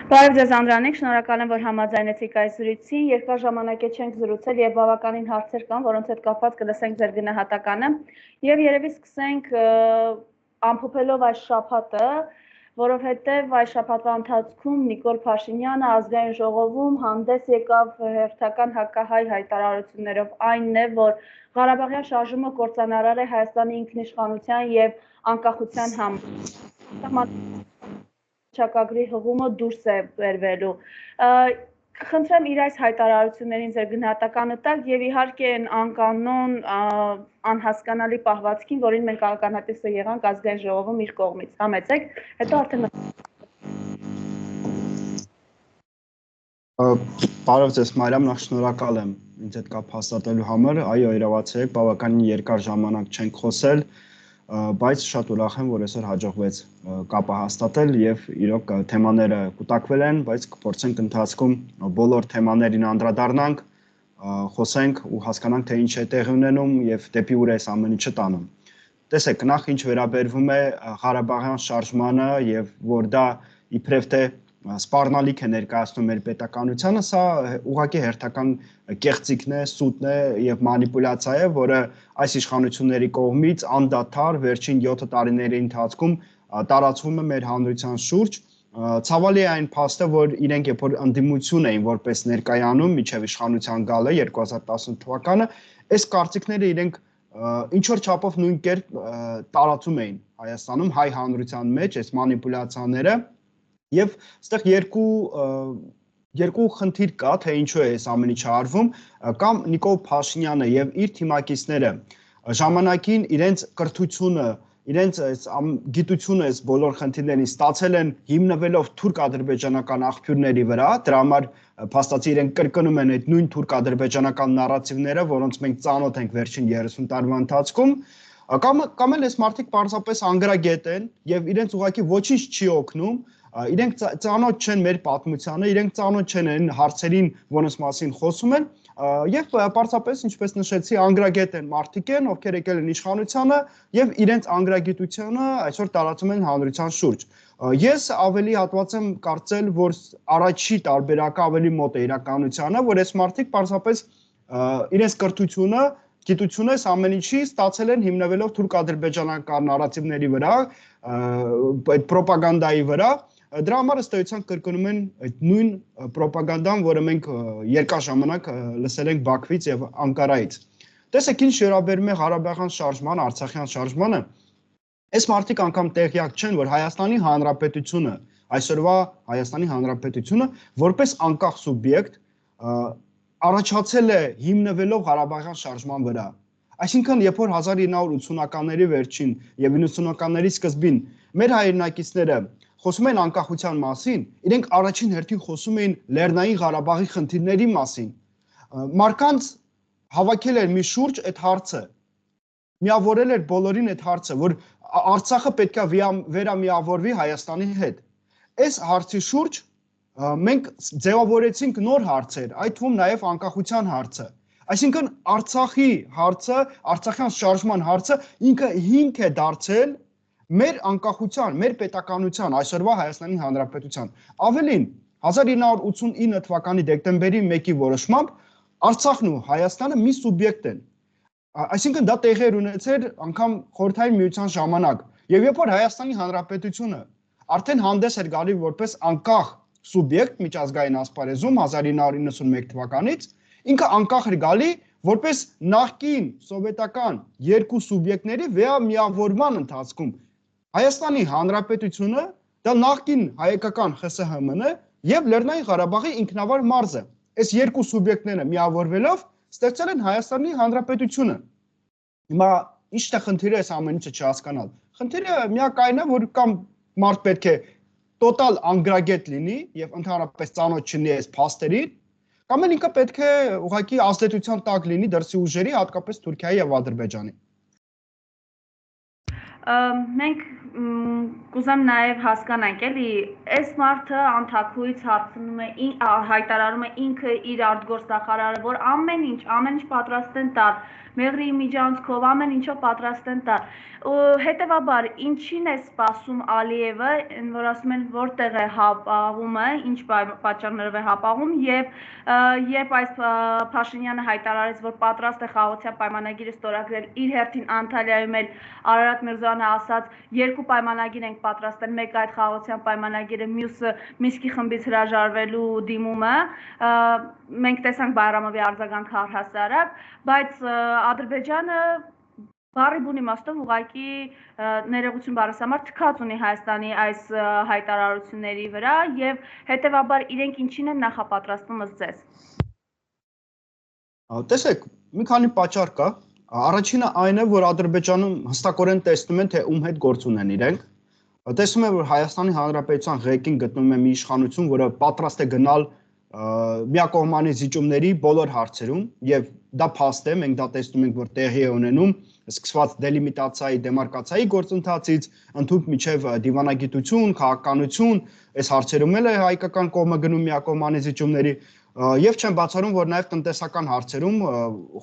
Բարև ձեզ Անդրանիկ, շնորհակալ եմ, որ համաձայնեցիք այս զրույցին, երկար ժամանակ է չենք զրուցել եւ բավականին հարցեր կան, որոնց հետ կապված կլսենք ձեր գնահատականը եւ երևի սկսենք ամփոփելով այս շաբաթը, որովհետեւ այս շաբաթվա ընթացքում Նիկոլ Փաշինյանը ազգային ժողովում հանդես եկավ հերթական հակահայ հայտարարություններով, այնն է, որ Ղարաբաղյան շարժումը կործանարար է Հայաստանի ինքնիշխանության եւ անկախության համար Չակագրի հղումը դուրս է բերվելու։ Խնդրեմ իր այս հայտարարություններին ձեր գնահատականը տալ եւ իհարկե այն անկանոն անհասկանալի պահվածքին, որին մենք ականատեսը եղանք ազգային ժողովում իր կողմից։ Համեցեք, հետո արդեն Բարև ձեզ Մարիամ, նախ շնորհակալ եմ ինձ հետ կապ հաստատելու համար։ Այո, իրավացեք, բավականին երկար ժամանակ չենք խոսել, բայց շատ ուրախ եմ, որ այսօր հաջողվեց կապը հաստատել եւ իրոք թեմաները կուտակվել են, բայց կփորձենք ընթացքում բոլոր թեմաներին անդրադառնանք, խոսենք ու հասկանանք, թե ինչ է տեղի ունենում եւ դեպի ուր է այս ամեն ինչը տանում։ Տեսեք, նախ ինչ վերաբերվում է Ղարաբաղյան շարժմանը եւ որ դա իբրև թե սպառնալիք է ներկայացնում մեր պետականությանը, սա ուղղակի հերթական կեղծիքն է, սուտն է եւ մանիպուլյացիա է, որը այս իշխանությունների կողմից անդադար վերջին 7 տարիների ընթացքում տարածվում է մեր հանրության շուրջ։ Ցավալի է այն փաստը, որ իրենք երբ որ ընդդիմություն էին որպես ներկայանում միջև իշխանության գալը 2018 թվականը, այս կարծիքները իրենք ինչ որ չափով նույն կերպ տարածում էին Հայաստանում հայ հանրության մեջ այս մանիպուլյացիաները եւ այստեղ երկու խնդիր կա, թե ինչու է այս ամեն ինչը արվում, կամ Նիկոլ Փաշինյանը եւ իր թիմակիցները ժամանակին իրենց կրթությունը, իրենց գիտությունը այս բոլոր խնդիրներին ստացել են հիմնվելով թուրք-ադրբեջանական աղբյուրների վրա, դրա համար փաստացի իրենք կրկնում են այդ նույն թուրք-ադրբեջանական նարատիվները, որոնց մենք ծանոթ ենք վերջին 30 տարվա ընթացքում, կամ էլ այս մարդիկ պարզապես անգրագետ են եւ իրենց ուղղակի ոչինչ չի օգնում, իրենք ծանոթ չեն մեր պատմությանը, իրենք ծանոթ չեն այն հարցերին, որոնց մասին խոսում են, եւ պարզապես, ինչպես նշեցի, անգրագետ են մարդիկ են, ովքեր եկել են իշխանությանը եւ իրենց անգրագիտությունը այսօր տարածում են հանրության շուրջ։ Ես ավելի հատված եմ կարծել, որ առաջի տարբերակը ավելի մոտ է իրականությանը, որ այս մարդիկ պարզապես իրենց կրթությունը, գիտությունը այս ամեն ինչի ստացել են հիմնվելով թուրք-ադրբեջանական նարատիվների վրա, այդ ռոպագանդայի վրա։ Դրա համար ըստ էության կրկնում են այդ նույն ռոպագանդան, որը մենք երկար ժամանակ լսել ենք Բաքվից եւ Անկարայից։ Տեսեք, ինչ վերաբերում է Ղարաբաղյան շարժմանը, Արցախյան շարժմանը, այս մարդիկ անգամ տեղյակ չեն, որ Հայաստանի Հանրապետությունը, այսօրվա Հայաստանի Հանրապետությունը որպես անկախ սուբյեկտ առաջացել է հիմնվելով Ղարաբաղյան շարժման վրա։ Այսինքն, երբ որ 1980-ականների վերջին եւ 90-ականների սկզբին մեր հայրենակիցները խոսում են անկախության մասին, իրենք առաջին հերթին խոսում էին Լեռնային Ղարաբաղի խնդիրների մասին։ Մարկանց հավաքել էր մի շուրջ այդ հարցը, միավորել էր բոլորին այդ հարցը, որ Արցախը պետք է վերամիավորվի Հայաստանի հետ։ Այս հարցի շուրջ մենք ձևավորեցինք նոր հարցեր, այդ թվում նաև անկախության հարցը։ Այսինքն Արցախի հարցը, Արցախյան շարժման հարցը ինքը հիմք է դարձել մեր անկախության, մեր պետականության, այսօրվա Հայաստանի Հանրապետության։ Ավելին, 1989 թվականի դեկտեմբերի 1-ի որոշմամբ Արցախն ու Հայաստանը մի սուբյեկտ են։ Այսինքն դա տեղի էր ունեցել անգամ Խորհրդային Միության ժամանակ։ Եվ երբ որ Հայաստանի Հանրապետությունը արդեն հանդես էր գալի որպես անկախ սուբյեկտ միջազգային ասպարեզում 1991 թվականից, ինքը անկախ էր գալի որպես նախկին սովետական երկու սուբյեկտների վերամիավորման ընթացքում։ Հայաստանի Հանրապետությունը դա նախկին հայկական ԽՍՀՄ-ն է եւ Լեռնային Ղարաբաղի ինքնավար մարզը։ Այս երկու սուբյեկտները միավորվելով ստեղծել են Հայաստանի Հանրապետությունը։ Հիմա ի՞նչն է խնդիրը այս ամեն ինչը չհասկանալ։ Խնդիրը միակայն է, որ կամ մարդ պետք է տոտալ անգրագետ լինի եւ ընդհանրապես ծանոթ չլինի այս փաստերին, կամ էլ ինքը պետք է ուղղակի ազդեցության տակ լինի դրսի ուժերի, հատկապես Թուրքիայի եւ Ադրբեջանի։ Մենք կուզեմ նաև հասկանանք, էլի, այս մարդը անթաքույց հարցնում է, հայտարարում է ինքը իր արտգործնախարարը, որ ամեն ինչ պատրաստ են տալ մեղրի միջանցքով, ամեն ինչով պատրաստ են տա։ Հետևաբար, ինչին է սպասում Ալիևը, որ ասում են որտեղ է հապաղումը, ինչ պատճառներով է հապաղում եւ երբ այս Փաշինյանը հայտարարեց, որ պատրաստ է խաղաղության պայմանագիրը ստորագրել, իր հերթին Անտալիայում էլ Արարատ Միրզոյանը ասաց, երկու պայմանագիր ենք պատրաստել, մեկը այդ խաղաղության պայմանագիրը, մյուսը Մինսկի խմբից հրաժարվելու դիմումը, մենք տեսանք Բայրամովի արձագանքը առհասարակ, բայց Ադրբեջանը բառի բուն իմաստով ուղղակի ներողություն բառիս համար թքած ունի Հայաստանի այս հայտարարությունների վրա եւ հետեւաբար իրենք ինչին են նախապատրաստվում ըստ ձեզ։ Տեսեք, մի քանի պատճառ կա։ Առաջինը այն է, որ Ադրբեջանում հստակորեն տեսնում են, թե ում հետ գործ ունեն իրենք։ Տեսնում են, որ Հայաստանի Հանրապետության ղեկին գտնվում է մի իշխանություն, որը պատրաստ է գնալ միակողմանի զիջումների բոլոր հարցերում եւ դա փաստ է, մենք դա տեսնում ենք, որ տեղի է ունենում սկսված դելիմիտացիայի, դեմարկացիայի գործընթացից, ընդհանուր միջև դիվանագիտություն, քաղաքականություն, այս հարցերում էլ է հայկական կողմը գնում միակողմանի զիջումների եւ չեմ բացառում, որ նաեւ տնտեսական հարցերում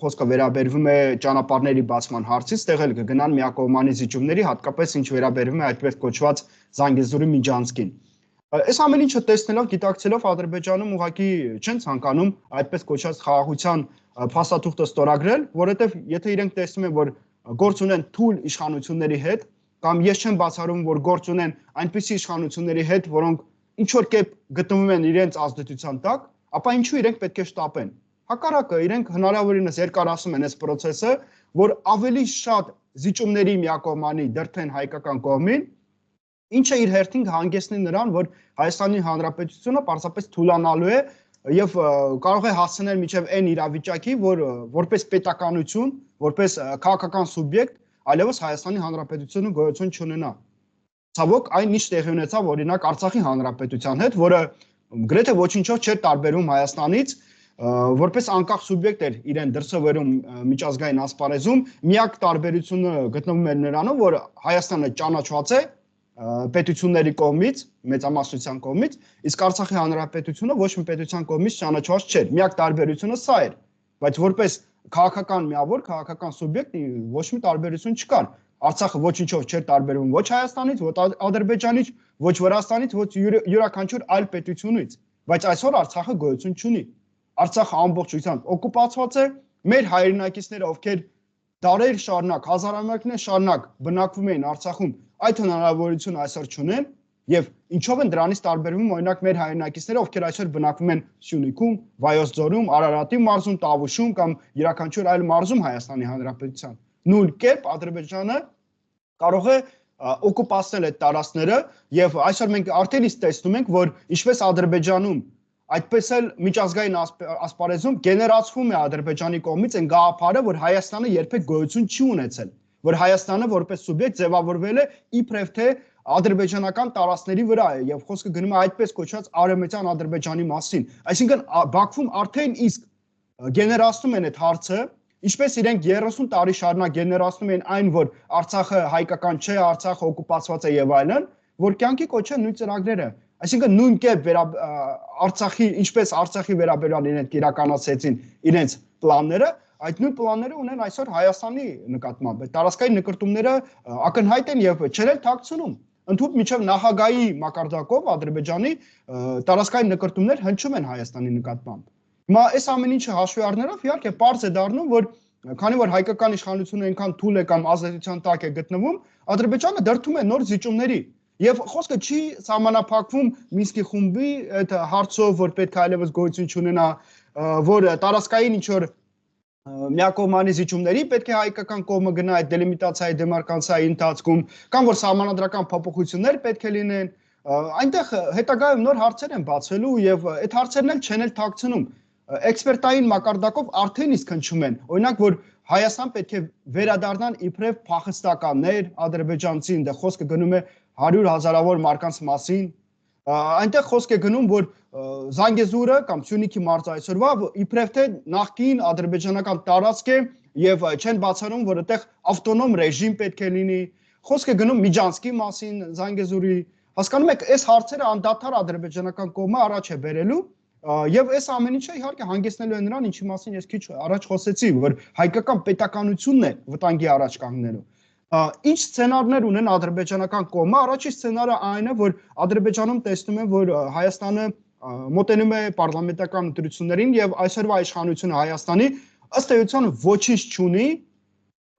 խոսքը վերաբերվում է ճանապարհների բացման հարցից, տեղ էլ կգնան միակողմանի զիջումների, հատկապես ինչ վերաբերվում է այդպես կոչված Զանգեզուրի միջանցքին։ Այս ամեն ինչը տեսնելով, գիտակցելով Ադրբեջանում ուղղակի չեն ցանկանում այդպես կոչված խաղաղության փաստաթուղթը ստորագրել, որովհետև եթե իրենք տեսնում են, որ գործ ունեն թույլ իշխանությունների հետ, կամ ես չեմ բացառում, որ գործ ունեն այնպիսի իշխանությունների հետ, որոնք ինչ որ կերպ գտնվում են իրենց ազդեցության տակ, ապա ինչու իրենք պետք է շտապեն։ Հակառակը իրենք հնարավորինս երկարացնում են այս process-ը, որ ավելի շատ զիջումների միակողմանի դրդեն հայկական կողմին, ինչը իր հերթին հանգեցնի նրան, որ Հայաստանի Հանրապետությունը պարզապես թուլանալու է եւ կարող է հասնել մինչեւ այն իրավիճակի, որ որպես պետականություն, որպես քաղաքական սուբյեկտ, այլևս Հայաստանի Հանրապետությունը գոյություն չունենա։ Ցավոք այն ինչ տեղի ունեցավ օրինակ Արցախի Հանրապետության հետ, որը գրեթե ոչինչով չէր տարբերում Հայաստանից, որպես անկախ սուբյեկտ էր իրեն դրսևորում միջազգային ասպարեզում, միակ տարբերությունը գտնվում էր նրանում, որ Հայաստանը ճանաչված է պետությունների կողմից, մեծամասնության կողմից, իսկ Արցախի Հանրապետությունը ոչ մի պետության կողմից ճանաչված չէր։ Միակ տարբերությունը սա էր, բայց որպես քաղաքական միավոր, քաղաքական սուբյեկտ ոչ մի տարբերություն չկար։ Արցախը ոչինչով չէր տարբերվում ոչ Հայաստանից, ոչ Ադրբեջանից, ոչ Վրաստանից, ոչ յուրաքանչյուր այլ պետությունից, բայց այսօր Արցախը գոյություն չունի։ Արցախը ամբողջությամբ օկուպացված է, մեր հայրենակիցները, ովքեր դարեր շարունակ, հազարամյակներ շարունակ բնակվում էին Արցախում, այդ հնարավորությունը այսօր չունեն եւ ինչով են դրանից տարբերվում օրինակ մեր հայրենակիցները, ովքեր այսօր բնակվում են Սյունիքում, Վայոց ձորում, Արարատի մարզում, Տավուշում կամ յուրաքանչյուր այլ մարզում Հայաստանի Հանրապետության։ Նույն կերպ Ադրբեջանը կարող է օկուպացնել այդ տարածքները եւ այսօր մենք արդեն իսկ տեսնում ենք, որ ինչպես Ադրբեջանում, այդպես էլ միջազգային ասպարեզում գեներացվում է Ադրբեջանի կողմից այն գաղափարը, որ Հայաստանը երբեք գոյություն չի ունեցել, որ Հայաստանը որպես սուբյեկտ ձևավորվել է իբրև թե ադրբեջանական տարածքների վրա է եւ խոսքը գնում է այդպես կոչված արևմտյան Ադրբեջանի մասին։ Այսինքն Բաքվում արդեն իսկ գեներացնում են այդ հարցը, ինչպես իրենք 30 տարի շարունակ գեներացնում են այն, որ Արցախը հայկական չէ, Արցախը օկուպացված է եւ այլն, որ կյանքի կոչեն նույն ծրագրերը։ Այսինքն նույն կերպ Արցախի, ինչպես Արցախի վերաբերյալ իրենք իրականացեցին իրենց պլանները, այդ նույն պլանները ունեն այսօր Հայաստանի նկատմամբ։ Տարածքային նկրտումները ակնհայտ են եւ չեն էլ թաքցնում։ Ընդհանուր միջև նախագահի մակարդակով Ադրբեջանի տարածքային նկրտումներ հնչում են Հայաստանի նկատմամբ։ Հիմա այս ամեն ինչը հաշվի առնելով իհարկե պարզ է դառնում, որ քանի որ հայկական իշխանությունը այնքան թույլ է կամ ազդեցության տակ է գտնվում, Ադրբեջանը դրդում է նոր զիջումների։ Եվ խոսքը չի սահմանափակվում Մինսկի խումբի այդ հարցով, որ պետք է այլևս գոյություն չունենա, որ տարածքային ինչ որ միակողմանի զիջումների պետք է հայկական կողմը գնա այդ դելիմիտացիայի դեմարկացիայի ընթացքում, կամ որ սահմանադրական փոփոխություններ պետք է լինեն, այնտեղ հետագայում նոր հարցեր են բացվելու եւ այդ հարցերն էլ չեն էլ թաքցնում։ Էքսպերտային մակարդակով արդեն իսկ հնչում են, օրինակ որ Հայաստան պետք է վերադառնան իբրև փախստականներ, ադրբեջանցի, այնտեղ խոսքը գնում է 100 հազարավոր մարդկանց մասին, այնտեղ խոսք է գնում, որ Զանգեզուրը կամ Սյունիքի մարզը այսօրվա իբրև թե նախկին ադրբեջանական տարածք է եւ չեն բացառում, որ այդտեղ ավտոնոմ ռեժիմ պետք է լինի, խոսք է գնում Միջանցքի մասին, Զանգեզուրի, հասկանում եք, այս հարցերը անդադար ադրբեջանական կողմը առաջ է բերելու Եվ այս ամեն ինչը իհարկե հանգեցնելու է նրան, ինչի մասին ես քիչ առաջ խոսեցի, որ հայկական պետականությունն է վտանգի առաջ կանգնելու։ Ինչ սցենարներ ունեն ադրբեջանական կողմը, առաջին սցենարը այն է, որ Ադրբեջանում տեսնում են, որ Հայաստանը մոտենում է պարլամենտական ընտրություններին եւ այսօրվա իշխանությունը Հայաստանի ըստ էության ոչինչ չունի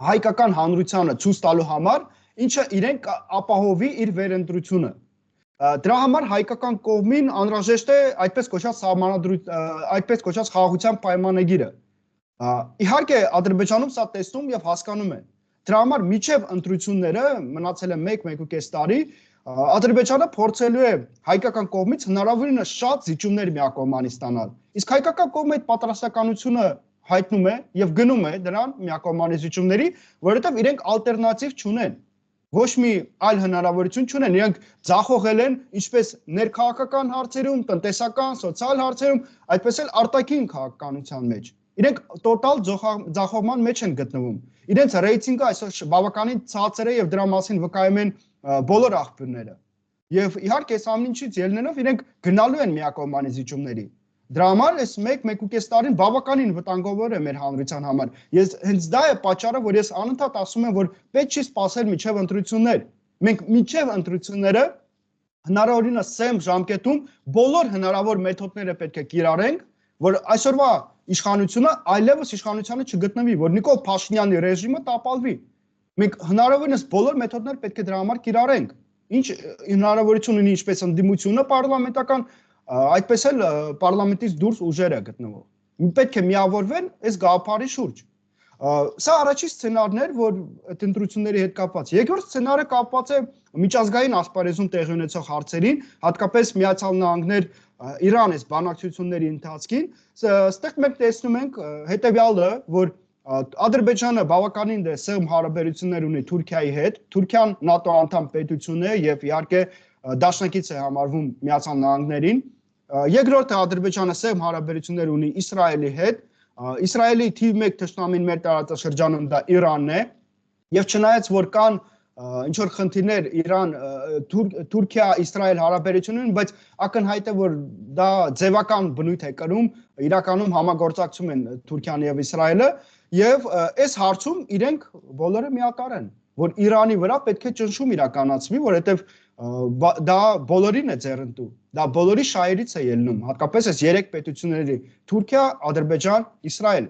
հայկական հանրությանը ցույց տալու համար, ինչը իրեն ապահովի իր վերընտրությունը։ Դրա համար հայկական կողմին անհրաժեշտ է այդպես կոչված այդպես կոչված խաղաղության պայմանագիրը։ Իհարկե Ադրբեջանում սա տեսնում եւ հասկանում է։ Դրա համար միջև ընտրությունները մնացել է 1-1.5 տարի, Ադրբեջանը փորձելու է հայկական կողմից հնարավորինս շատ զիջումներ միակողմանի ստանալ։ Իսկ հայկական կողմը այդ պատրաստականությունը հայտնում է եւ գնում է դրան միակողմանի զիջումների, որովհետեւ իրենք ալտերնատիվ չունեն։ Ոչ մի այլ հնարավորություն չունեն, իրենք ձախողել են ինչպես ներքաղաքական հարցերում, տնտեսական, սոցիալ հարցերում, այդպես էլ արտաքին քաղաքականության մեջ։ Իրենք տոտալ ձախողման մեջ են գտնվում։ Իրենց ռեյտինգը այսօր բավականին ցածր է եւ դրա մասին վկայում են բոլոր աղբյուրները։ Եվ իհարկե այս ամեն ինչից ելնելով իրենք գնալու են միակողմանի զիջումների։ Դրա համար այս 1-1.5 տարին բավականին վտանգավոր է մեր հանրության համար։ Ես հենց դա է պատճառը, որ ես անընդհատ ասում եմ, որ պետք չի սպասել մինչև ընտրություններ։ Մենք մինչև ընտրությունները հնարավորինս սեմ ժամկետում բոլոր հնարավոր մեթոդները պետք է կիրառենք, որ այսօրվա իշխանությունը այլևս իշխանությանը չգտնվի, որ Նիկոլ Փաշինյանի ռեժիմը տապալվի։ Մենք հնարավորինս բոլոր մեթոդներ պետք է դրա համար կիրառենք։ Ինչ հնարավորություն ունի ինչպես ընդդիմությունը պարլամենտական, այդպես էլ պարլամենտից դուրս ուժերը գտնվող։ Պետք է միավորվեն այս գաղափարի շուրջ։ Սա առաջին սցենարն էր, որ այդ ընտրությունների հետ կապված։ Երկրորդ սցենարը կապված է միջազգային ասպարեզում տեղի ունեցող հարցերին, հատկապես Միացյալ Նահանգներ Իրան այս բանակցությունների ընթացքին, այստեղ մենք տեսնում ենք հետևյալը, որ Ադրբեջանը բավականին սեղմ հարաբերություններ ունի Թուրքիայի հետ, Թուրքիան ՆԱՏՕ անդամ պետություն է եւ իհարկե դաշնակից է համարվում Միացյալ Նահանգներին։ Երկրորդը Ադրբեջանը սեղմ հարաբերություններ ունի Իսրայելի հետ, Իսրայելի թիվ 1 թշնամին մեր տարածաշրջանում դա Իրանն է, եւ չնայած որ կան ինչ որ խնդիրներ Իրան Թուրքիա-Իսրայել հարաբերություններին, բայց ակնհայտ է որ դա ձևական բնույթ է կրում, իրականում համագործակցում են Թուրքիան եւ Իսրայելը եւ այս հարցում իրենք բոլորը միակար են, որ Իրանի վրա պետք է ճնշում իրականացվի, որովհետեւ դա բոլորին է ձեռնտու, դա բոլորի շահերից է ելնում, հատկապես այս 3 պետությունների Թուրքիա, Ադրբեջան, Իսրայել։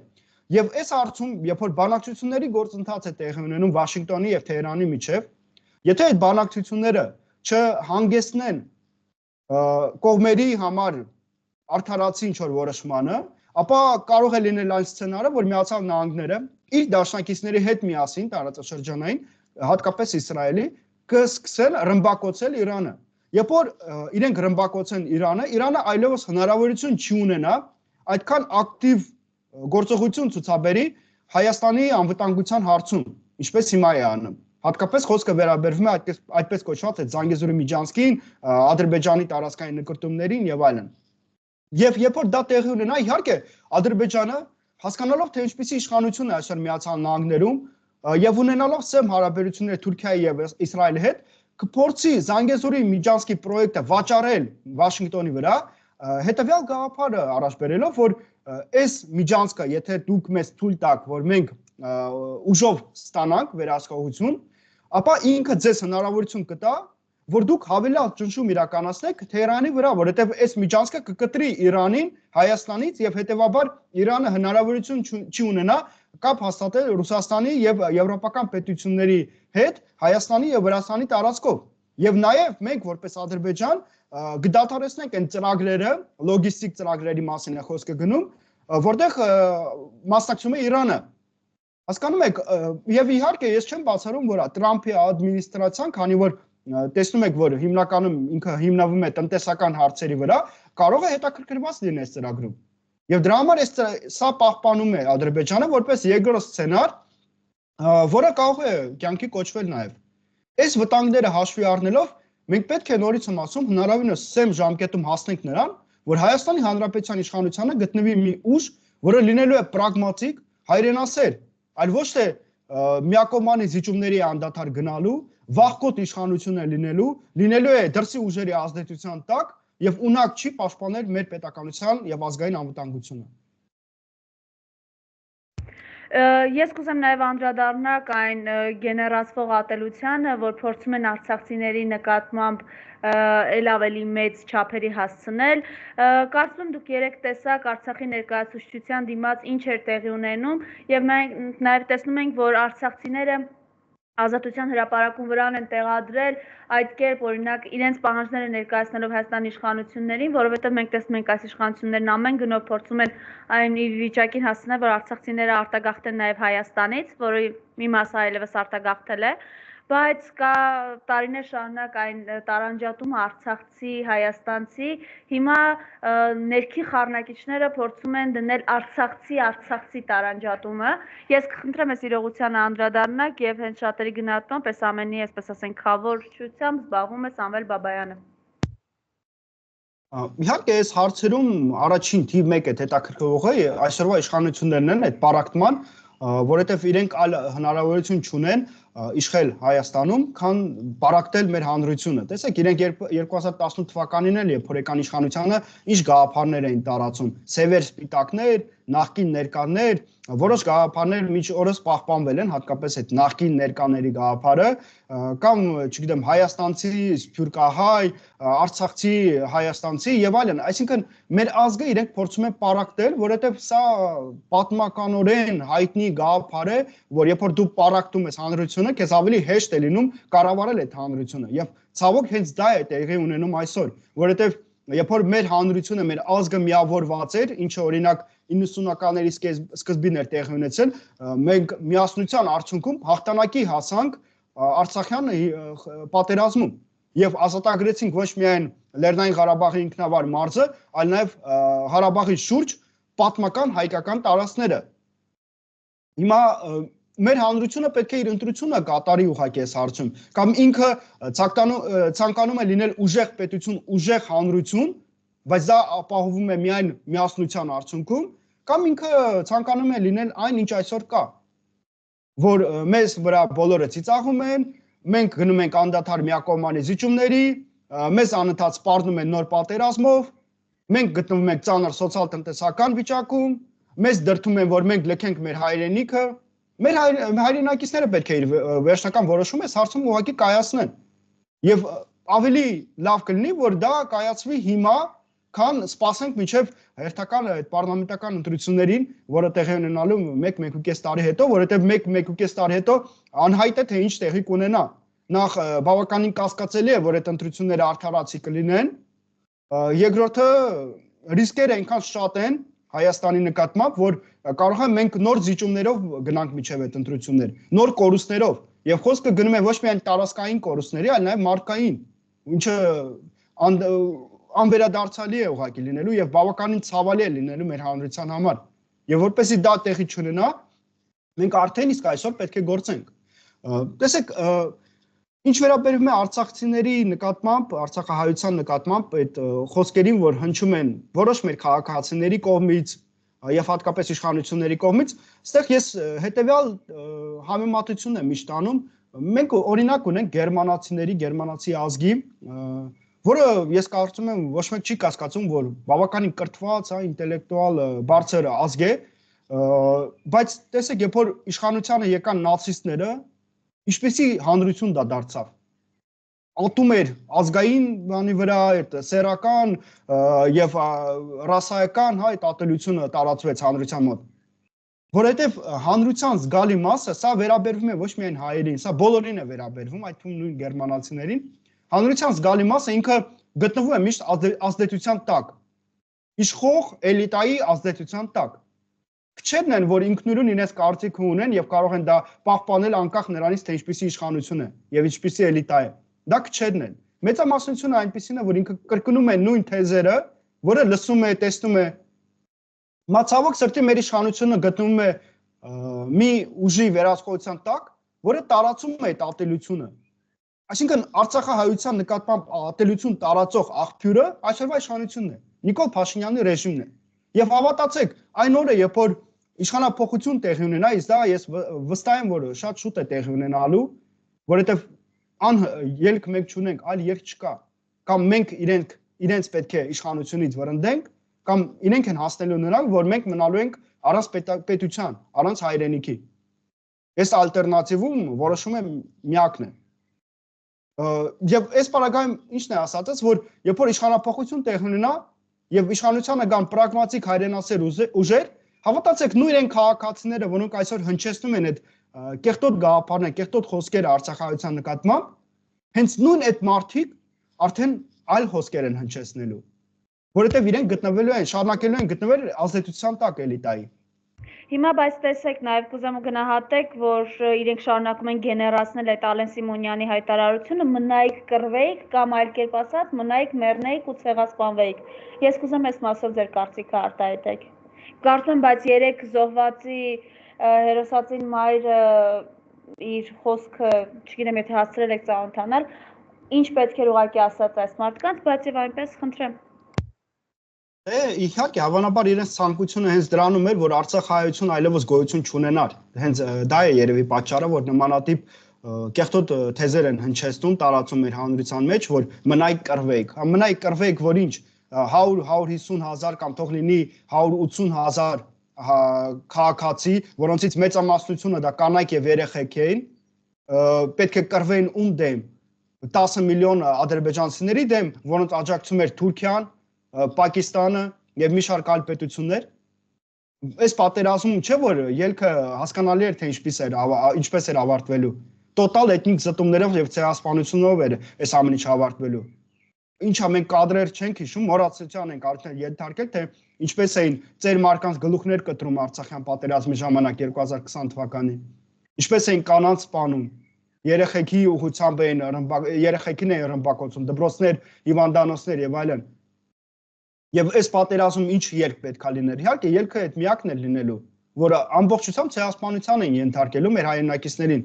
Եվ այս հարցում, երբ որ բանակցությունների գործընթաց է տեղի ունենում Վաշինգտոնի եւ Թեհրանի միջեւ, եթե այդ բանակցությունները չհանգեցնեն կողմերի համար արդարացի ինչ որ որոշմանը, ապա կարող է լինել այն սցենարը, որ Միացյալ Նահանգները իր դաշնակիցների հետ միասին տարածաշրջանային, հատկապես Իսրայելի, կսկսեն ռմբակոծել Իրանը։ Երբ որ իրենք ռմբակոծեն Իրանը, Իրանը այլևս հնարավորություն չի ունենա այդքան ակտիվ գործողություն ցուցաբերի Հայաստանի անվտանգության հարցում, ինչպես հիմա է անում։ Հատկապես խոսքը վերաբերվում է այդպես կոչված այդ Զանգեզուրի Միջանցքին, Ադրբեջանի տարածքային նկրտումներին եւ այլն։ Եվ երբ որ դա տեղի ունենա, իհարկե Ադրբեջանը հասկանալով թե ինչպիսի իշխանություն է այսօր Միացյալ Նահանգներում եւ ունենալով սեմ հարաբերություններ Թուրքիայի եւ Իսրայելի հետ, կփորձի Զանգեզուրի Միջանցքի պրոյեկտը վաճառել Վաշինգտոնի վրա, հետեւյալ գաղափարը առաջ բերելով, որ այս միջանցքը, եթե դուք մեզ թույլ տաք, որ մենք ուժով ստանանք վերահսկողություն, ապա ինքը ձեզ հնարավորություն կտա, որ դուք հավելյալ ճնշում իրականացնեք Թեհրանի վրա, որովհետև այս միջանցքը կկտրի Իրանին Հայաստանից եւ հետեւաբար Իրանը հնարավորություն չի ունենա կապ հաստատել Ռուսաստանի եւ եվրոպական պետությունների հետ Հայաստանի եւ Վրաստանի տարածքով։ Եվ նաեւ մենք որպես Ադրբեջան կդադարեցնենք այն ծրագրերը, լոգիստիկ ծրագրերի մասին է խոսքը գնում, որտեղ մասնակցում է Իրանը։ Հասկանում եք, եւ իհարկե ես չեմ բացառում, որ Տրամփի ադմինիստրացիան, քանի որ տեսնում եք, որ հիմնականում ինքը հիմնվում է տնտեսական հարցերի վրա, կարող է հետաքրքրված լինել այս ծրագրում։ Եվ դրա համար սա պահպանում է Ադրբեջանը որպես երկրորդ սցենար, որը կարող է կյանքի կոչվել նաեւ։ Այս վտանգները հաշվի առնելով մենք պետք է նորից եմ ասում հնարավորինս սեմ ժամկետում հասնենք նրան, որ Հայաստանի Հանրապետության իշխանությունը գտնվի մի ուժ, որը լինելու է պրագմատիկ, հայրենասեր, այլ ոչ թե միակողմանի զիջումների անդադար գնալու, վախկոտ իշխանություն է լինելու է դրսի ուժերի ազդեցության տակ, եւ ունակ չի պաշտպանել մեր պետականության եւ ազգային անվտանգությունը։ Ես կուզեմ նաև անդրադառնալ այն գեներացվող ատելությանը, որ փորձում են արցախցիների նկատմամբ էլ ավելի մեծ չափերի հասցնել։ Կարծում եմ դուք երեք տեսաք Արցախի ներկայացուցչության դիմաց ինչ էր տեղի ունենում եւ մենք նաև տեսնում ենք, որ արցախցիները Ազատության հրապարակում վրան են տեղադրել այդ կերպ օրինակ իրենց պահանջները ներկայացնելով Հայաստանի իշխանություններին, որովհետև մենք տեսնում ենք այս իշխանություններն ամեն գնով փորձում են այն վիճակին հասցնել, որ արցախցիները արտագաղթեն նաև Հայաստանից, որը մի մասը այլևս արտագաղթել է, բայց կա տարիներ շարունակ այն տարանջատումը արցախցի, հայաստանցի, հիմա ներքի խառնակիչները փորձում են դնել արցախցի տարանջատումը։ Ես կխնդրեմ այս իրողությանը անդրադառնաք եւ հենց շատերի գնահատմամբ այս ամենի, այսպես ասենք, խավորչությամբ զբաղվում է Սամվել Բաբայանը։ Իհարկե այս հարցերում առաջին թիվ 1 է հետաքրքրող է այսօրվա իշխանություններն են այդ պարակտման, որովհետև իրենք այլ հնարավորություն չունեն իշխել Հայաստանում, քան պարակտել մեր հանրությունը։ Տեսեք, իրենք 2018 թվականին էլ երբ հորեկան իշխանությանը ինչ գաղափարներ էին տարածում, սևեր սպիտակներ, նախկին ներկաներ, որոշ գաղափարներ մինչ օրս պահպանվել են, հատկապես այդ նախկին ներկաների գաղափարը, կամ, չգիտեմ, հայաստանցի, սփյուռքահայ, արցախցի, հայաստանցի եւ այլն, այսինքն մեր ազգը իրենք փորձում են պարակտել, որովհետեւ սա պատմականորեն հայտնի գաղափար է, որ երբ որ դու պարակտում ես հանրությունը, քեզ ավելի հեշտ է լինում կառավարել այդ հանրությունը եւ ցավոք հենց դա է տեղի ունենում այսօր, որովհետեւ երբ որ մեր հանրությունը, մեր ազգը միավորված էր, ինչը օրինակ 90-ականների սկզբին էր տեղի ունեցել, մենք միասնության արդյունքում հաղթանակի հասանք Արցախյան պատերազմում եւ ազատագրեցինք ոչ միայն Լեռնային Ղարաբաղի ինքնավար մարզը, այլ նաեւ Ղարաբաղի շուրջ պատմական հայկական տարածքները։ Հիմա մեր հանրությունը պետք է իր ընտրությունը կատարի ուղղակի այս հարցում, կամ ինքը ցանկանում է լինել ուժեղ պետություն, ուժեղ հանրություն, բայց դա ապահովում է միայն միասնության արդյունքում, կամ ինքը ցանկանում է լինել այն, ինչ այսօր կա, որ մեզ վրա բոլորը ծիծաղում են, մենք գնում ենք անդադար միակողմանի զիջումների, մեզ անընդհատ սպառնում են նոր պատերազմով, մենք գտնվում ենք ծանր սոցիալ-տնտեսական վիճակում, մեզ դրդում են, որ մենք լքենք մեր հայրենիքը, մեր հայրենակիցները պետք է իր վերջնական որոշումը այս հարցում ուղղակի կայացնեն։ Եվ ավելի լավ կլինի, որ դա կայացվի հիմա, քան սպասենք մինչև հերթական այդ պարլամենտական ընտրություններին, որը տեղի ունենալու 1-1.5 տարի հետո, որովհետև 1-1.5 տարի հետո անհայտ է թե ինչ տեղի կունենա։ Նախ բավականին կասկածելի է, որ այդ ընտրությունները արդարացի կլինեն, երկրորդը ռիսկերը այնքան շատ են Հայաստանի նկատմամբ, որ կարող է մենք նոր զիջումներով գնանք միջև այդ ընտրություններ, նոր կորուստներով, եւ խոսքը գնում է ոչ միայն տարածքային կորուստների, այլ նաեւ մարդկային, ինչը անվերադարձալի է ուղղակի լինելու եւ բավականին ցավալի է լինելու մեր հանրության համար։ Եվ որպեսզի դա տեղի չունենա, մենք արդեն իսկ այսօր պետք է գործենք։ Տեսեք, ինչ վերաբերում է արցախցիների նկատմամբ, արցախահայության նկատմամբ այդ խոսքերին, որ հնչում են որոշ մեր քաղաքացիների կողմից եւ հատկապես իշխանությունների կողմից, այստեղ ես հետեւյալ համեմատություն եմ միշտ անում, մենք օրինակ ունենք գերմանացի ազգի, որը ես կարծում եմ ոչ մեկ չի կասկածում, որ բավականին կրթված, ինտելեկտուալ բարձր ազգ է, բայց տեսեք, երբ որ իշխանությանը եկան նացիստները, ինչպեսի հանրություն դա դարձավ։ Ատում էր ազգային բանի վրա, այդ սեռական եւ ռասայական այդ ատելությունը տարածվեց հանրության մոտ։ Որովհետեւ հանրության զգալի մասը սա վերաբերվում է ոչ միայն հայերին, սա բոլորին է վերաբերվում, այդ թվում նույն գերմանացիներին։ Հանրության զգալի մասը ինքը գտնվում է միշտ ազդեցության տակ։ Իշխող էլիտայի ազդեցության տակ։ Քչերն են, որ ինքնուրույն իրենց կարծիքը ունեն եւ կարող են դա պահպանել անկախ նրանից, թե ինչպիսի իշխանություն է եւ ինչպիսի էլիտա է։ Դա քչերն են։ Մեծամասնությունը այնպիսին է, որ ինքը կրկնում է նույն թեզերը, որը լսում է, տեսնում է։ Մացավոք սրտի մեր իշխանությունը գտնվում է մի ուժի վերահսկողության տակ, որը տարածում է այդ ատելությունը։ Այսինքն Արցախահայության նկատմամբ ատելություն տարածող աղբյուրը այսօրվա իշխանությունն է, Նիկոլ Փաշինյանի ռեժիմն է։ Եվ հավատացեք, այն օրը, երբ որ իշխանափոխություն տեղի ունենա, իսկ դա ես վստահ եմ, որ շատ շուտ է տեղի ունենալու, որովհետև ելք մենք չունենք, այլ ելք չկա։ Կամ մենք իրենք իրենց պետք է իշխանությունից վրընդենք, կամ իրենք են հասնելու նրան, որ մենք մնալու ենք առանց պետության, առանց հայրենիքի։ Այս ալտերնատիվում որոշում եմ միակն է։ Եվ այս պարագայում ինչն է ասածս, որ երբ որ իշխանապահություն տեղ ունենա եւ իշխանությանը կան պրագմատիկ հայրենասեր ուժեր, հավատացեք նույն են քաղաքացիները, որոնք այսօր հնչեցնում են այդ կեղտոտ գաղափարներ, կեղտոտ խոսքերը արցախայության նկատմամբ, հենց նույն այդ մարդիկ արդեն այլ խոսքեր են հնչեցնելու, որովհետեւ իրենք գտնվելու են, շարունակելու են գտնվել ազդեցության տակ էլիտայի։ Հիմա բայց տեսեք նաև կուզեմ ու գնահատեք, որ իրենք շարունակում են գեներացնել այդ Ալեն Սիմոնյանի հայտարարությունը մնայիք կռվեիք կամ այլ կերպ ասած մնայիք մեռնեիք ու ցեղասպանվեիք։ Ես կուզեմ այս մասով ձեր կարծիքը արտահայտեք։ Կարծում եմ, բայց երեք զոհվածի հերոսածին մայրը իր խոսքը, չգիտեմ եթե հասցրել եք ծանոթանալ, ինչ պետք էր ուղղակի ասած այս մարդկանց, բայց եւ այնպես խնդրեմ։ Իհարկե, հավանաբար իրենց ցանկությունը հենց դրանում էր, որ Արցախայություն այլևս գոյություն չունենար։ Հենց դա է երևի պատճառը, որ նմանատիպ կեղտոտ թեզեր են հնչեցնում, տարածում մեր հանրության մեջ, որ մնայք կռվեիք։ Մնայք կռվեիք, որ ինչ 100-150,000 կամ թող լինի 180,000 քաղաքացի, որոնցից մեծամասնությունը դա կանայք եւ երեխեք էին, պետք է կռվեին ում դեմ 10 միլիոն ադրբեջանցիների դեմ, որոնց աջակցում էր Թուրքիան, Պակիստանը եւ մի շարք այլ պետություններ, այս պատերազմում չէ որ ելքը հասկանալի էր թե ինչպես էր ավարտվելու, տոտալ էթնիկ զտումներով եւ ցեղասպանությունով էր այս ամեն ինչ ավարտվելու։ Ինչա մենք կադրեր չենք հիշում, մոռացության ենք արդեն ենթարկել, թե ինչպես էին ծեր մարկանց գլուխներ կտրում Արցախյան պատերազմի ժամանակ 2020 թվականին, ինչպես էին կանանց սպանում, երեխեքի ուղղությամբ էին երեխեքին էին ռմբակոծում, դպրոցներ, հիվանդանոցներ եւ այլն։ Եվ այս պատերազմում ինչ ելք պետքա լիներ։ Իհարկե ելքը այդ միակն է լինելու, որը ամբողջությամբ ցեղասպանության են ենթարկելու մեր հայրենակիցներին։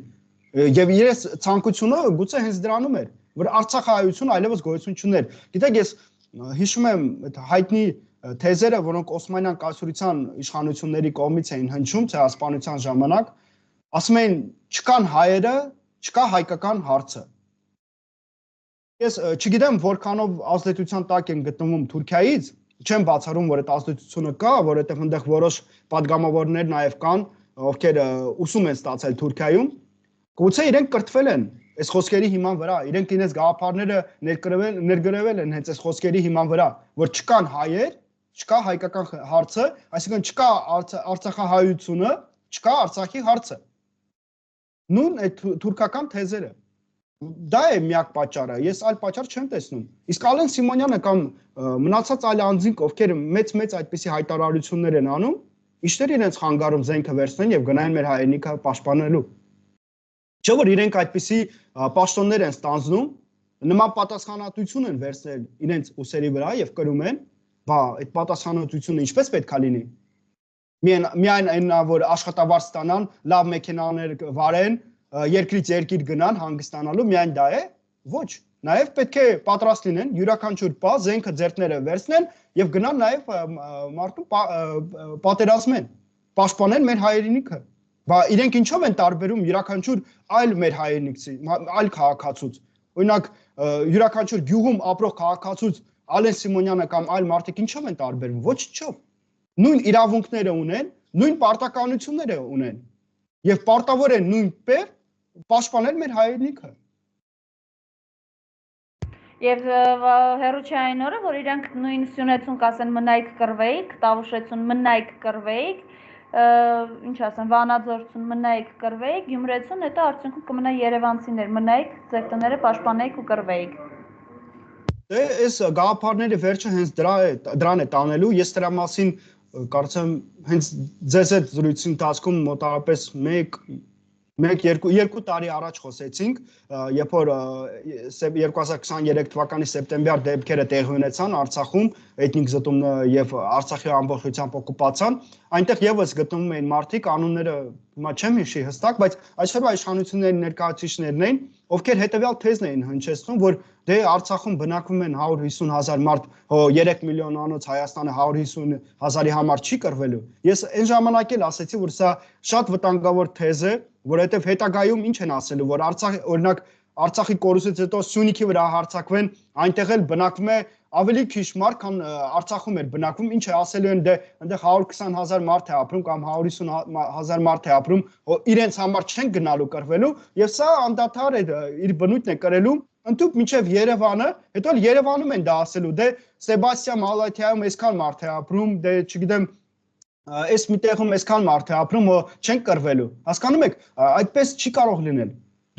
Եվ իրենց ցանկությունը գուցե հենց դրանում էր, որ Արցախայություն այլևս գոյություն չուներ։ Գիտեք, ես հիշում եմ այդ հայտնի թեզերը, որոնք Օսմանյան կայսրության իշխանությունների կողմից էին հնչում ցեղասպանության ժամանակ, ասում էին չկան հայերը, չկա հայկական հարցը։ Ես չգիտեմ որքանով ազդեցության տակ են գտնվում Թուրքիայից, չեմ բացառում, որ այդ ազդեցությունը կա, որովհետև այնտեղ որոշ падգամավորներ նաև կան, ովքեր ուսում են ստացել Թուրքիայում, գուցե իրենք կրթվել են այս խոսքերի հիման վրա, իրենք իրենց գաղափարները ներգրավել են հենց այս խոսքերի հիման վրա, որ չկան հայեր, չկա հայկական հարցը, այսինքն չկա արցախահայությունը, չկա Արցախի հարցը։ Նույն այդ թուրքական թեզերը դա է միակ պատճառը, ես այլ պատճառ չեմ տեսնում։ Իսկ Ալեն Սիմոնյանը կամ մնացած այլ անձինք, ովքեր մեծ այդպիսի հայտարարություններ են անում, իշտեր իրենց խանգարում զենքը վերցնեն եւ գնային մեր հայրենիքը պաշտպանելու։ Չէ՞ որ իրենք այդպիսի պաշտոններ են ստանձնում, նման պատասխանատվություն են վերցնել իրենց ուսերի վրա եւ կրում են, բա այդ պատասխանատվությունը ինչպես պետքա լինի։ Միայն այնա, որ աշխատավարձ ստանան, լավ մեքենաներ վարեն, երկրից երկիր գնան հանգստանալու, միայն դա է։ Ոչ, նաև պետք է պատրաստ լինեն յուրաքանչյուր պա զենքը ձեռքները վերցնեն եւ գնան նաև մարդու պատերազմեն, պաշտպանեն մեր հայրենիքը։ Բա իրենք ինչով են տարբերում յուրաքանչյուր այլ մեր հայրենիքցի, այլ քաղաքացուց։ Օրինակ յուրաքանչյուր գյուղում ապրող քաղաքացուց Ալեն Սիմոնյանը կամ այլ մարդիկ ինչով են տարբերվում։ Ոչինչով։ Նույն իրավունքները ունեն, նույն պարտականությունները ունեն եւ պարտավոր են նույնպես պաշտպանել մեր հայրենիքը։ Եվ հերո չէ այն օրը, որ իրանք նույն սյունեցուն կասեն մնայք կռվեիք, Տավուշեցուն մնայք կռվեիք, ինչ ասեմ, Վանաձորցուն մնայք կռվեիք, Գյումրեցուն հետո արդյունքում կմնա Երևանցիներ, մնայք ձեր տները պաշտպանեիք ու կռվեիք։ Դե այս գաղափարները վերջը հենց դրան է տանելու, ես դրա մասին կարծեմ հենց ձեզ այդ զրույցի ընթացքում մոտավորապես 1-2 տարի առաջ խոսեցինք, երբ որ 2023 թվականի սեպտեմբեր դեպքերը տեղի ունեցան Արցախում, էթնիկ զտումը եւ Արցախի ամբողջությամբ օկուպացիան, այնտեղ եւս գտնվում էին մարդիկ, անունները հիմա չեմ հիշի հստակ, բայց այսօրվա իշխանությունների ներկայացուցիչներն էին, ովքեր հետեւյալ թեզն էին հնչեցնում, որ դե Արցախում բնակվում են 150,000 մարդ, 3 միլիոնանոց Հայաստանը 150,000-ի համար չի կռվելու։ Ես այն ժամանակ էլ ասացի, որ սա շատ վտանգավոր թեզ է, որովհետև հետագայում ինչ են ասելու, որ Արցախ օրինակ Արցախի կորուստից հետո Սյունիքի վրա հարձակվեն, այնտեղ էլ բնակվում է ավելի քիչ մարդ, քան Արցախում էր բնակվում, ինչ է ասելու են դե այնտեղ 120,000 մարդ է ապրում կամ 150,000 մարդ է ապրում, իրենց համար չեն գնալու կռվելու, եւ սա անդադար է իր բնույթն է կրելու, ընդհանուր մինչև Երևանը, հետո Երևանում են դա ասելու, դե Սեբաստիան Մալաթիայում այսքան մարդ է ապրում, դե չգիտեմ այս մի տեղում այսքան մարդ է ապրում, չեն կռվելու։ Հասկանում եք, այդպես չի կարող լինել։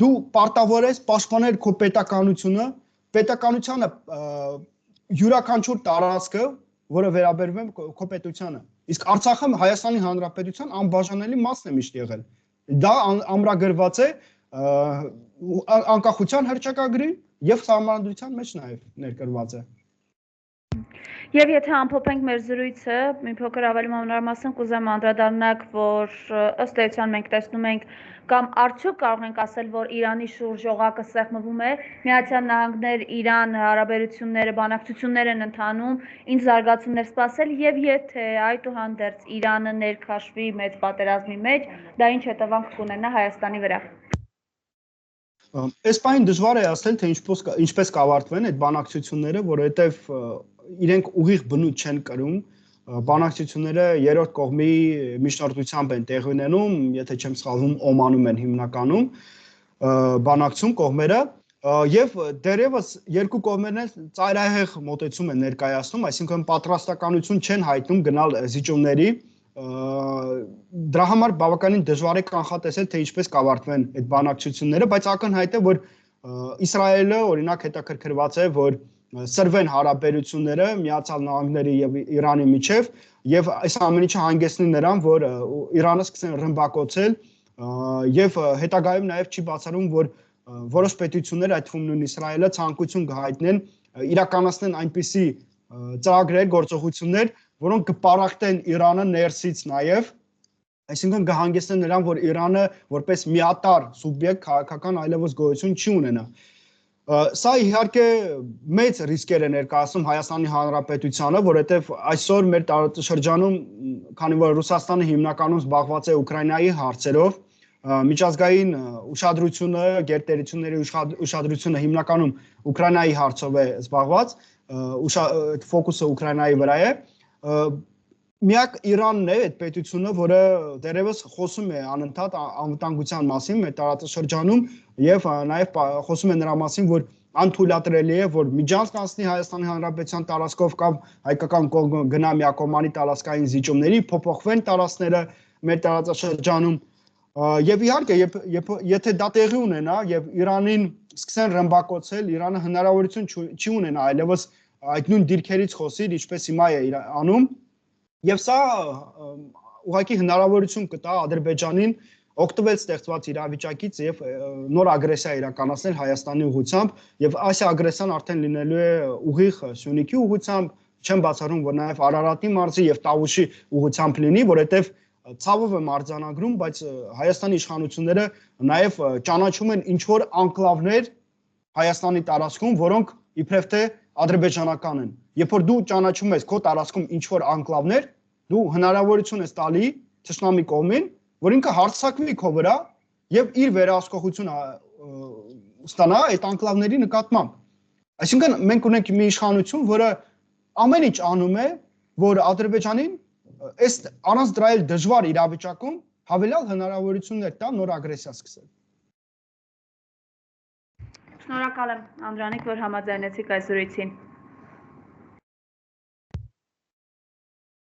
Դու պարտավոր ես պաշտպանել քո պետականությունը, պետականությունը յուրաքանչյուր տարածքը, որը վերաբերվում է քո պետությանը։ Իսկ Արցախը Հայաստանի Հանրապետության անբաժանելի մասն է միշտ եղել։ Դա ամրագրված է անկախության հռչակագրի եւ սահմանադրության մեջ նաեւ ներկրված է։ Եվ եթե ամփոփենք մեր զրույցը, մի փոքր ավելի մանրամասն կուզեմ անդրադառնալ, որ ըստ էության մենք տեսնում ենք կամ արդյոք կարող ենք ասել, որ Իրանի շուրջ օղակը սեղմվում է, Միացյալ Նահանգներ, Իրան հարաբերությունները, բանակցություններ են ընթանում, ինչ զարգացումներ սպասել եւ եթե այդուհանդերձ Իրանը ներքաշվի մեծ պատերազմի մեջ, դա ինչ հետևանք կունենա Հայաստանի վրա։ Այս պահին դժվար է ասել, թե ինչպես կավարտվեն այդ բանակցությունները, որովհետև իրենք ուղիղ բնույթ չեն կրում, բանակցությունները երրորդ կողմի միջնորդությամբ են տեղի ունենում, եթե չեմ սխալվում, Օմանում են հիմնականում բանակցում կողմերը, եւ դեռևս երկու կողմերն էլ ծայրահեղ մոտեցում են ներկայացնում, այսինքն պատրաստականություն չեն հայտնում գնալ զիջումների, դրա համար բավականին դժվար է կանխատեսել, թե ինչպես կավարտվեն այդ բանակցությունները, բայց ակնհայտ է, որ Իսրայելը օրինակ հետաքրքրված է, որ սրվեն հարաբերությունները Միացյալ Նահանգների եւ Իրանի միջև եւ այս ամենը հանգեցնի նրան, որ Իրանը սկսեն ռմբակոծել եւ հետագայում նաեւ չի բացառում, որ որոշ պետություններ, այդ թվում նույն Իսրայելը ցանկություն կհայտնեն իրականացնեն այնպիսի ծրագրեր, գործողություններ, որոնք կպարախտեն Իրանը ներսից նաեւ, այսինքն կհանգեցնեն նրան, որ Իրանը որպես միատար սուբյեկտ քաղաքական այլևս գոյություն չի ունենա։ Սա իհարկե մեծ ռիսկեր է ներկայացնում Հայաստանի Հանրապետությանը, որովհետև այսօր մեր տարածաշրջանում, քանի որ Ռուսաստանը հիմնականում զբաղված է Ուկրաինայի հարցերով, միջազգային ուշադրությունը, գերտերությունների ուշադրությունը հիմնականում Ուկրաինայի հարցով է զբաղված, ֆոկուսը Ուկրաինայի վրա է։ Միակ Իրանն է այդ պետությունը, որը դեռևս խոսում է անընդհատ անվտանգության մասին մեր տարածաշրջանում եւ նաեւ խոսում է նրա մասին, որ անթույլատրելի է, որ միջանցք անցնի Հայաստանի Հանրապետության տարածքով կամ հայկական կողմը գնա միակողմանի տարածքային զիջումների, փոփոխվեն տարածքները մեր տարածաշրջանում եւ իհարկե եթե դա տեղի ունենա եւ Իրանին սկսեն ռմբակոծել, Իրանը հնարավորություն չի ունենա այլևս այդ նույն դիրքերից խոսիր, ինչպես հիմա է անում Եվ սա ուղղակի հնարավորություն կտա Ադրբեջանին օգտվել ստեղծված իրավիճակից եւ նոր ագրեսիա իրականացնել Հայաստանի ուղղությամբ եւ այս ագրեսիան արդեն լինելու է ուղիղ Սյունիքի ուղղությամբ, չեմ բացառում, որ նաեւ Արարատի մարզի եւ Տավուշի ուղղությամբ լինի, որովհետեւ ցավով եմ արձանագրում, բայց Հայաստանի իշխանությունները նաեւ ճանաչում են ինչ որ անկլավներ Հայաստանի տարածքում, որոնք իբրև թե ադրբեջանական են։ Երբ որ դու ճանաչում ես քո տարածքում ինչ որ անկլավներ, դու հնարավորություն ես տալի թշնամի կողմին, որ ինքը հարձակվի քո վրա եւ իր վերահսկողությունը ստանա այդ անկլավների նկատմամբ։ Այսինքն մենք ունենք մի իշխանություն, որը ամեն ինչ անում է, որ Ադրբեջանին այս առանց դրա էլ դժվար իրավիճակում հավելյալ հնարավորություններ տա նոր ագրեսիա սկսել։ Շնորհակալ եմ Անդրանիկ, որ համաձայնեցիք այս զրույցին։